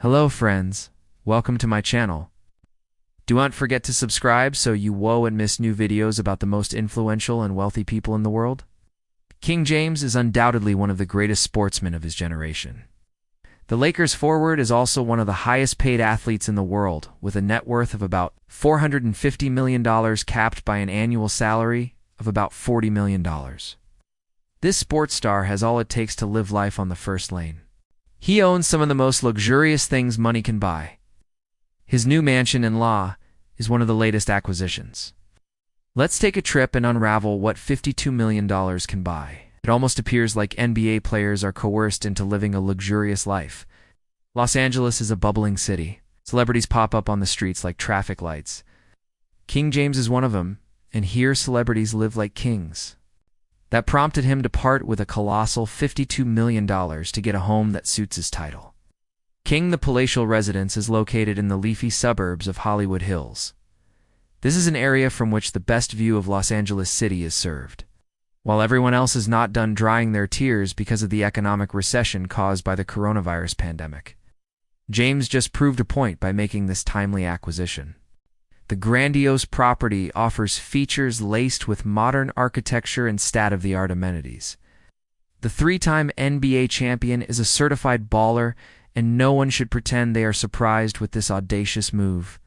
Hello friends, welcome to my channel. Do not forget to subscribe so you won't miss new videos about the most influential and wealthy people in the world. King James is undoubtedly one of the greatest sportsmen of his generation. The Lakers forward is also one of the highest paid athletes in the world, with a net worth of about $450 million capped by an annual salary of about $40 million. This sports star has all it takes to live life on the first lane. He owns some of the most luxurious things money can buy. His new mansion in law is one of the latest acquisitions. Let's take a trip and unravel what $52 million can buy. It almost appears like NBA players are coerced into living a luxurious life. Los Angeles is a bubbling city. Celebrities pop up on the streets like traffic lights. King James is one of them, and here celebrities live like kings. That prompted him to part with a colossal $52 million to get a home that suits his title. The palatial residence is located in the leafy suburbs of Hollywood Hills. This is an area from which the best view of Los Angeles City is served. While everyone else is not done drying their tears because of the economic recession caused by the coronavirus pandemic, James just proved a point by making this timely acquisition. The grandiose property offers features laced with modern architecture and state-of-the-art amenities. The three-time NBA champion is a certified baller, and no one should pretend they are surprised with this audacious move.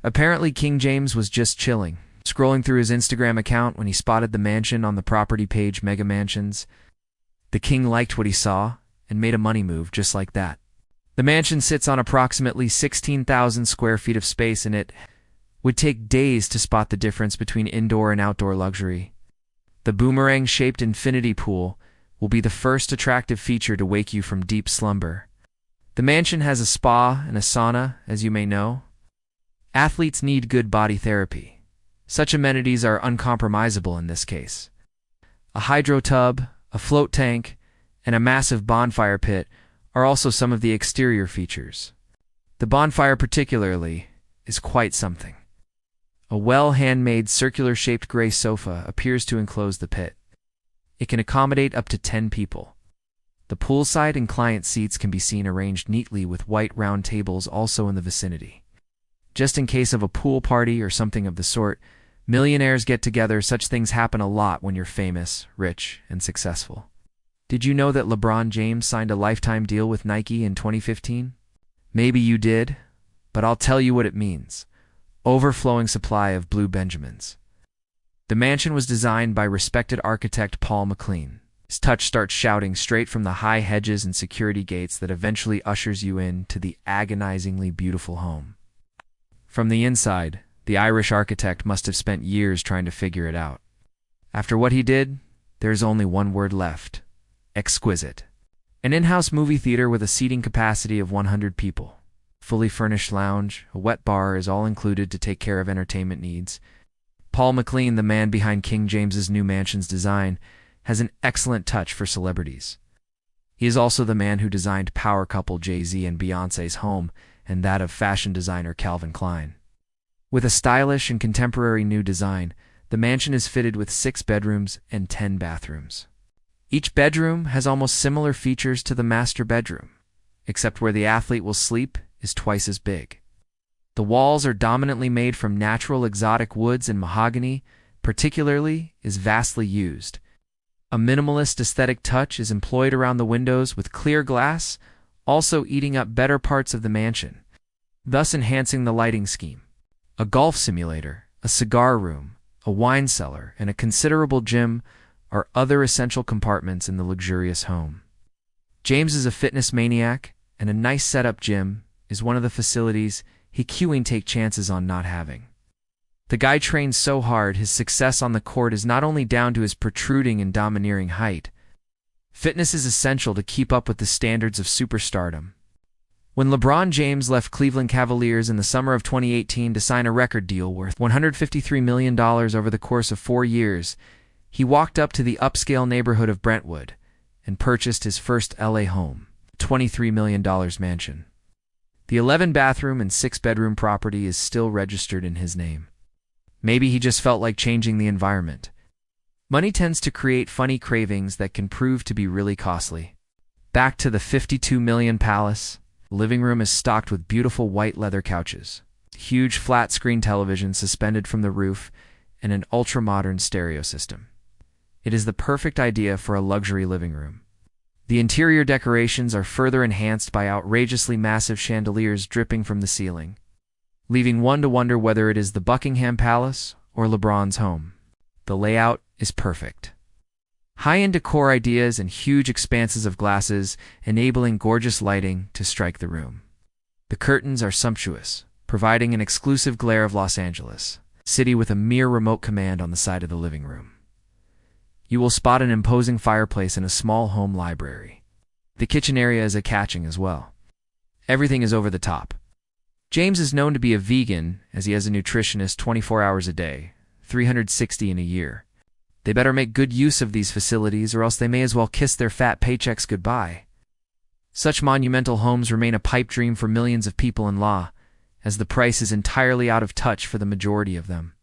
Apparently, King James was just chilling, scrolling through his Instagram account when he spotted the mansion on the property page Mega Mansions. The king liked what he saw and made a money move just like that. The mansion sits on approximately 16,000 square feet of space, and it would take days to spot the difference between indoor and outdoor luxury. The boomerang-shaped infinity pool will be the first attractive feature to wake you from deep slumber. The mansion has a spa and a sauna, as you may know. Athletes need good body therapy. Such amenities are uncompromisable in this case. A hydro tub, a float tank, and a massive bonfire pit are also some of the exterior features. The bonfire particularly is quite something. A well-handmade circular-shaped gray sofa appears to enclose the pit. It can accommodate up to 10 people. The poolside and client seats can be seen arranged neatly with white round tables also in the vicinity. Just in case of a pool party or something of the sort, millionaires get together. Such things happen a lot when you're famous, rich, and successful. Did you know that LeBron James signed a lifetime deal with Nike in 2015? Maybe you did, but I'll tell you what it means. Overflowing supply of blue Benjamins. The mansion was designed by respected architect Paul McLean. His touch starts shouting straight from the high hedges and security gates that eventually ushers you in to the agonizingly beautiful home. From the inside, the Irish architect must have spent years trying to figure it out. After what he did, there's only one word left: exquisite. An in-house movie theater with a seating capacity of 100 people. Fully furnished lounge, a wet bar is all included to take care of entertainment needs. Paul McLean, the man behind King James's new mansion's design, has an excellent touch for celebrities. He is also the man who designed power couple Jay-Z and Beyoncé's home, and that of fashion designer Calvin Klein. With a stylish and contemporary new design, the mansion is fitted with 6 bedrooms and 10 bathrooms. Each bedroom has almost similar features to the master bedroom, except where the athlete will sleep is twice as big. The walls are dominantly made from natural exotic woods, and mahogany, particularly, is vastly used. A minimalist aesthetic touch is employed around the windows with clear glass, also eating up better parts of the mansion, thus enhancing the lighting scheme. A golf simulator, a cigar room, a wine cellar, and a considerable gym are other essential compartments in the luxurious home. James is a fitness maniac, and a nice setup gym is one of the facilities he queuing take chances on not having. The guy trains so hard his success on the court is not only down to his protruding and domineering height. Fitness is essential to keep up with the standards of superstardom. When LeBron James left Cleveland Cavaliers in the summer of 2018 to sign a record deal worth $153 million over the course of 4 years, he walked up to the upscale neighborhood of Brentwood and purchased his first LA home, a $23 million mansion. The 11-bathroom and 6-bedroom property is still registered in his name. Maybe he just felt like changing the environment. Money tends to create funny cravings that can prove to be really costly. Back to the $52 million palace. The living room is stocked with beautiful white leather couches, huge flat-screen television suspended from the roof, and an ultra-modern stereo system. It is the perfect idea for a luxury living room. The interior decorations are further enhanced by outrageously massive chandeliers dripping from the ceiling, leaving one to wonder whether it is the Buckingham Palace or LeBron's home. The layout is perfect. High-end decor ideas and huge expanses of glasses enabling gorgeous lighting to strike the room. The curtains are sumptuous, providing an exclusive glare of Los Angeles City with a mere remote command on the side of the living room. You will spot an imposing fireplace and a small home library. The kitchen area is catching as well. Everything is over the top. James is known to be a vegan, as he has a nutritionist 24 hours a day, 360 in a year. They better make good use of these facilities or else they may as well kiss their fat paychecks goodbye. Such monumental homes remain a pipe dream for millions of people in law, as the price is entirely out of touch for the majority of them.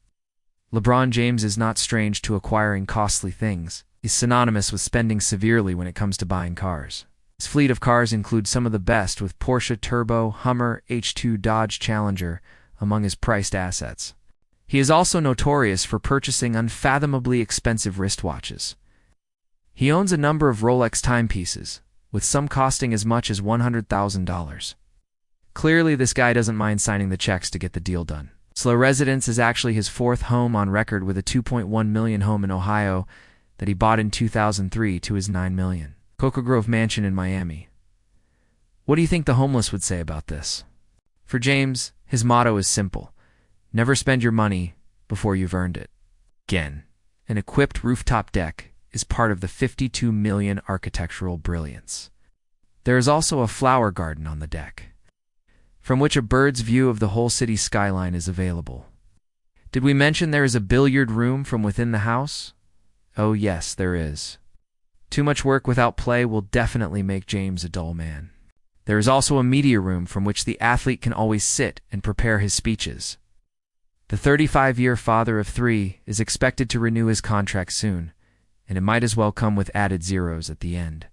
LeBron James is not strange to acquiring costly things. He's synonymous with spending severely when it comes to buying cars. His fleet of cars includes some of the best, with Porsche Turbo, Hummer, H2 Dodge Challenger among his prized assets. He is also notorious for purchasing unfathomably expensive wristwatches. He owns a number of Rolex timepieces, with some costing as much as $100,000. Clearly, this guy doesn't mind signing the checks to get the deal done. Slow Residence is actually his fourth home on record, with a $2.1 million home in Ohio that he bought in 2003 to his $9 million Cocoa Grove mansion in Miami. What do you think the homeless would say about this? For James, his motto is simple: never spend your money before you've earned it. Again, an equipped rooftop deck is part of the $52 million architectural brilliance. There is also a flower garden on the deck, from which a bird's view of the whole city skyline is available. Did we mention there is a billiard room from within the house? Oh yes, there is. Too much work without play will definitely make James a dull man. There is also a media room from which the athlete can always sit and prepare his speeches. The 35-year father of three is expected to renew his contract soon, and it might as well come with added zeros at the end.